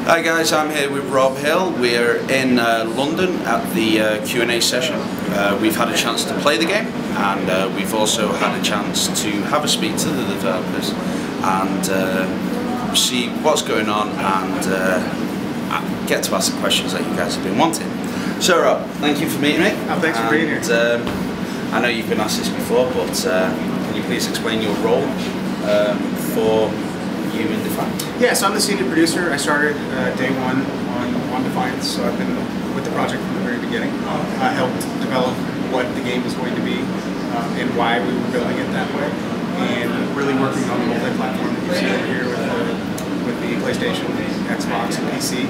Hi guys, I'm here with Rob Hill. We're in London at the Q&A session. We've had a chance to play the game, and we've also had a chance to have a speak to the developers and see what's going on and get to ask the questions that you guys have been wanting. So Rob, thank you for meeting me. Oh, thanks for being here. I know you've been asked this before, but can you please explain your role for you in Defiance? Yeah, so I'm the senior producer. I started day one on Defiance, so I've been with the project from the very beginning. I helped develop what the game was going to be and why we were building it that way, and really working on the multi-platform that you see over here with the PlayStation, the Xbox, and PC.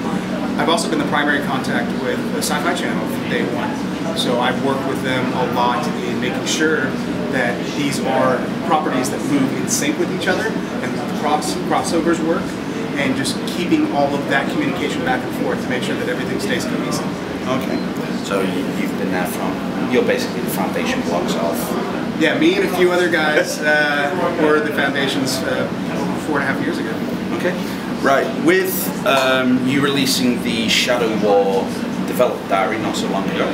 I've also been the primary contact with the Sci-Fi Channel from day one, so I've worked with them a lot in making sure that these are properties that move in sync with each other and crossovers work, and just keeping all of that communication back and forth to make sure that everything stays cohesive. Okay, so you've been there you're basically the foundation blocks of... Yeah, me and a few other guys were the foundations 4.5 years ago. Okay, right, with you releasing the Shadow War developed diary not so long ago,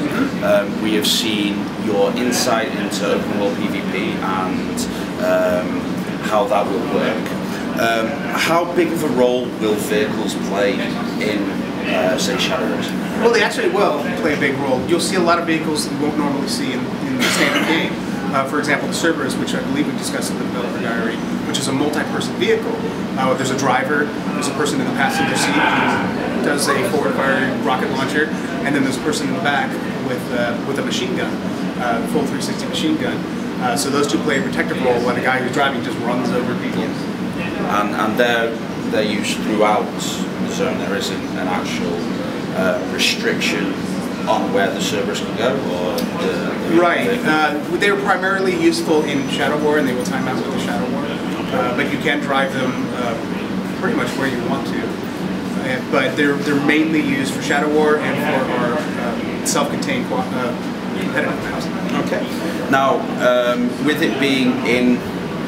we have seen your insight into open world PvP and how that will work. How big of a role will vehicles play in, say, Shadow Wars? Well, they actually will play a big role. You'll see a lot of vehicles that you won't normally see in the standard game. For example, the Cerberus, which I believe we discussed in the developer diary, which is a multi-person vehicle. There's a driver, there's a person in the passenger seat who does a forward-firing rocket launcher, and then there's a person in the back with a machine gun, full 360 machine gun. So those two play a protective role when the guy who's driving just runs over people. And they're used throughout the zone. There isn't an actual restriction on where the Cerberus can go, or right. They were primarily useful in Shadow War, and they will time out with the Shadow War. But you can drive them pretty much where you want to. But they're mainly used for Shadow War and for our self-contained competitive maps. Okay. Now, with it being in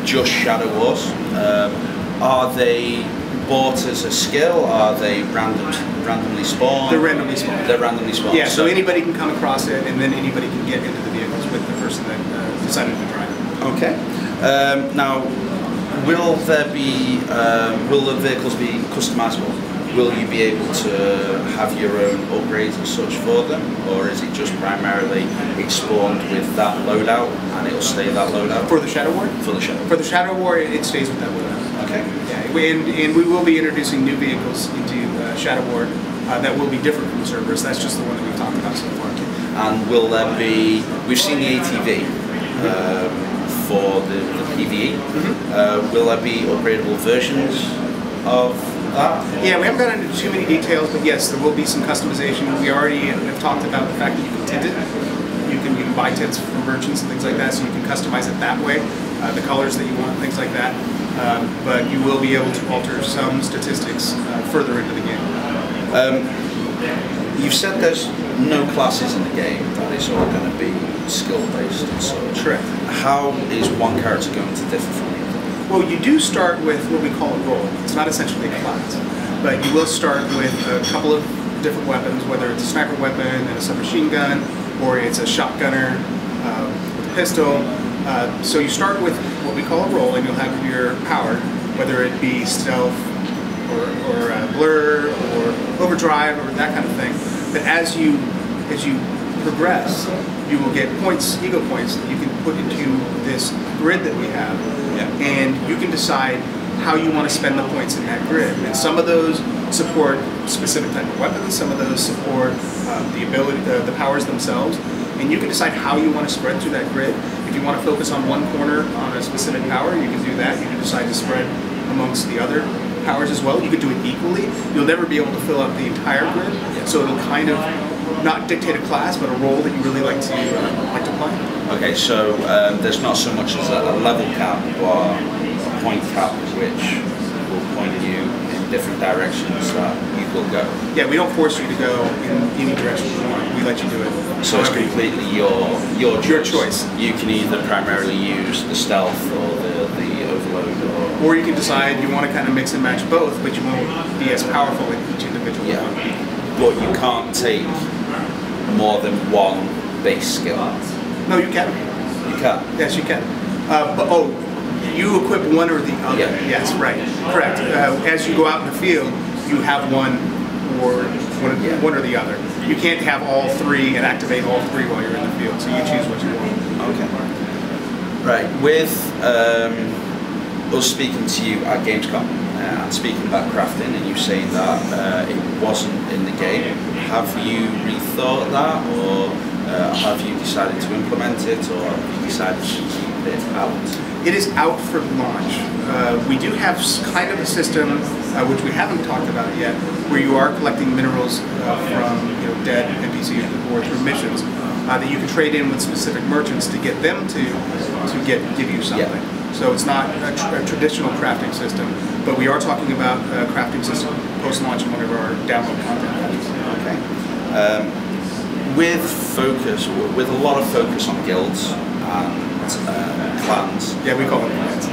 just Shadow Wars, are they bought as a skill? Are they randomly spawned? They're randomly spawned. They're randomly spawned. Yeah, so anybody can come across it, and then anybody can get into the vehicles with the person that decided to drive it. Okay. Now, will there be? Will the vehicles be customizable? Will you be able to have your own upgrades and such for them, or is it just primarily it's spawned with that loadout and it'll stay that loadout? For the Shadow War? For the Shadow War. For the Shadow War, it stays with that loadout. Okay. Yeah, and we will be introducing new vehicles into Shadow War that will be different from the Cerberus. That's just the one that we've talked about so far. And will there be? We've seen the ATV for the PvE. Will there be upgradable versions of that? Yeah, we haven't gone into too many details, but yes, there will be some customization. We already have talked about the fact that you can tint it. You can buy tints from merchants and things like that, so you can customize it that way, the colors that you want, things like that. But you will be able to alter some statistics further into the game. You've said there's no classes in the game, that it's all going to be skill-based and such. Correct. How is one character going to differ from the other? Well, you do start with what we call a role. It's not essentially a class, but you will start with a couple of different weapons, whether it's a sniper weapon and a submachine gun, or it's a shotgunner with a pistol. So you start with what we call a role, and you'll have your power, whether it be stealth or blur or overdrive or that kind of thing. But as you progress, you will get points, ego points, that you can put into this grid that we have, and you can decide how you want to spend the points in that grid. And some of those support specific type of weapons, some of those support the powers themselves, and you can decide how you want to spread through that grid. If you want to focus on one corner on a specific power, you can do that. You can decide to spread amongst the other powers as well. You could do it equally. You'll never be able to fill out the entire grid, so it'll kind of not dictate a class, but a role that you really like to play. Okay, so there's not so much as a level cap or a point cap, which will point you in different directions that you will go. Yeah, we don't force you to go in any direction you want. We let you do it. So it's completely your choice. Your choice. You can either primarily use the stealth or the overload. Or you can decide you want to kind of mix and match both, but you won't be as powerful in each individual one. But you can't take more than one base skill. No, you can. You can? Yes, you can. You equip one or the other. Yeah. Yes, right. Correct. As you go out in the field, you have one or the other. You can't have all three and activate all three while you're in the field, so you choose what you want. Okay. Right. With us speaking to you at Gamescom and speaking about crafting, and you saying that it wasn't in the game, have you rethought that, or have you decided to implement it, or have you decided to keep it out? It is out for launch. We do have kind of a system, which we haven't talked about yet, where you are collecting minerals from dead NPCs or through missions that you can trade in with specific merchants to get them to give you something. Yeah. So it's not a traditional crafting system, but we are talking about a crafting system post-launch in one of our download content. Okay. With a lot of focus on guilds and clans. Yeah, we call them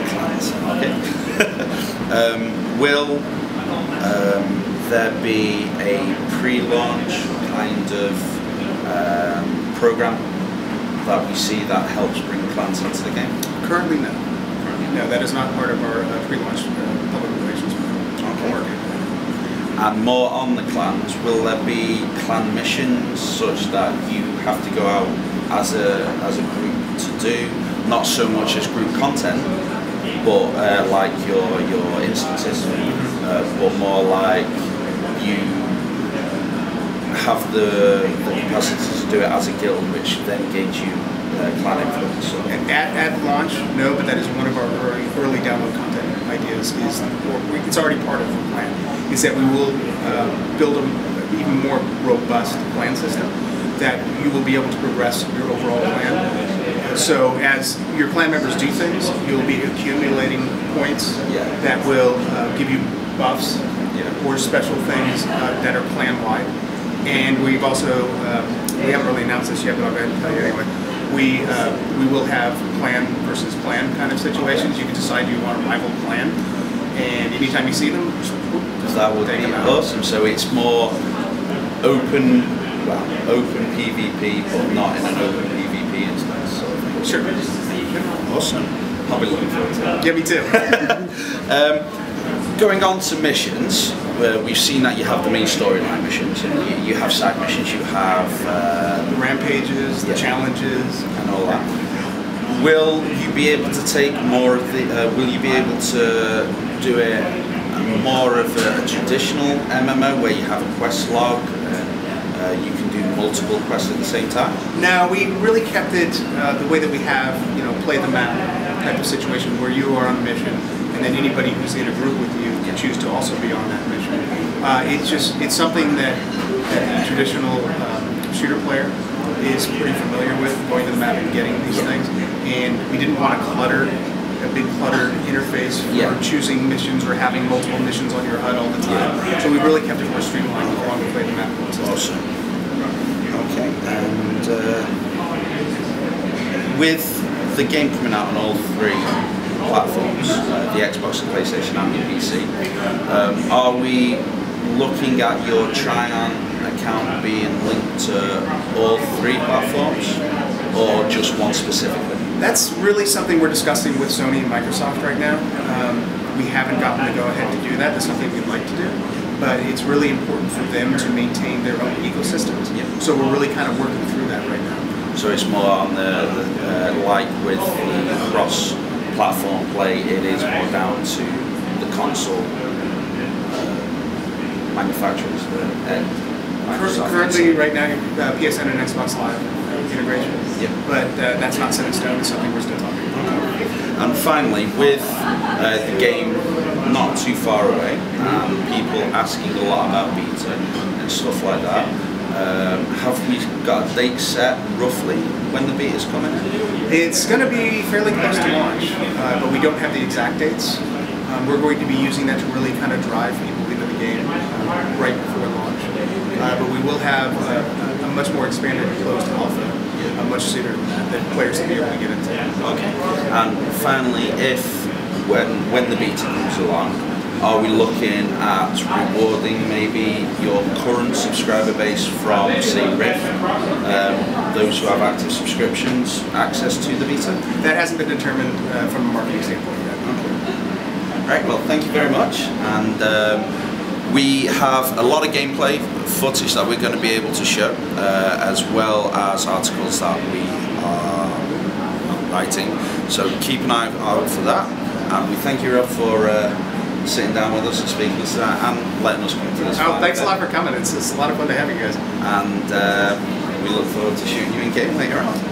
clans. Okay. Will there be a pre-launch kind of program that we see that helps bring clans into the game? Currently, no. No, that is not part of our pre-launch public relations program. And more on the clans, will there be clan missions such that you have to go out as a group to do, not so much as group content, but like your instances, but more like you have the capacity to do it as a guild, which then gains you clan influence. So. At launch, no, but that is one of our early download content ideas. It's already part of the plan. Is that we will build an even more robust plan system that you will be able to progress your overall plan. So as your clan members do things, you'll be accumulating points that will give you buffs or special things that are plan-wide. And we've also, we haven't really announced this yet, but I'll go ahead and tell you anyway. We will have plan versus plan kind of situations. You can decide you want a rival clan, and anytime you see them, just that would be awesome. So it's more open PvP, but not in an open PvP instance. Sort of thing. Sure. Awesome. I'll be looking forward to that. Yeah, me too. Going on to missions, we've seen that you have the main storyline missions, and you have side missions, you have the rampages, the challenges, and all that. Will you be able to take more of the? Will you be able to do it more of a traditional MMO where you have a quest log and you can do multiple quests at the same time? No, we really kept it the way that we have, play the map type of situation where you are on a mission, and then anybody who's in a group with you can choose to also be on that mission. It's something that the traditional shooter player is pretty familiar with, going to the map and getting these things, and we didn't want to clutter a big cluttered interface for choosing missions or having multiple missions on your HUD all the time. So we really kept it more streamlined along the way the map was. Awesome. Okay, and with the game coming out on all three platforms, the Xbox, the PlayStation and the PC, are we looking at your Tryon account being linked to all three platforms, or just one specifically? That's really something we're discussing with Sony and Microsoft right now. We haven't gotten the go-ahead to do that. That's something we'd like to do, but it's really important for them to maintain their own ecosystems. So we're really kind of working through that right now. So it's more on the like with the cross-platform play, it is more down to the console manufacturers. Currently, right now, PSN and Xbox Live integration. But that's not set in stone. It's something we're still talking about. And finally, with the game not too far away, people asking a lot about beta and stuff like that, have we got a date set roughly when the beta is coming? It's going to be fairly close to launch, but we don't have the exact dates. We're going to be using that to really kind of drive people into the game right before launch. But we will have a much more expanded closed alpha much sooner than that players will be able to get into. Okay. And finally, if when the beta comes along, are we looking at rewarding maybe your current subscriber base from, say, Rift, those who have active subscriptions, access to the beta? That hasn't been determined from a marketing standpoint yet. Okay. Right, well, thank you very much. And we have a lot of gameplay footage that we're going to be able to show, as well as articles that we are writing. So keep an eye out for that. And we thank you, Rob, for sitting down with us and speaking to us and letting us come to this. Oh, thanks a lot for coming. It's a lot of fun to have you guys. And we look forward to shooting you in game later on.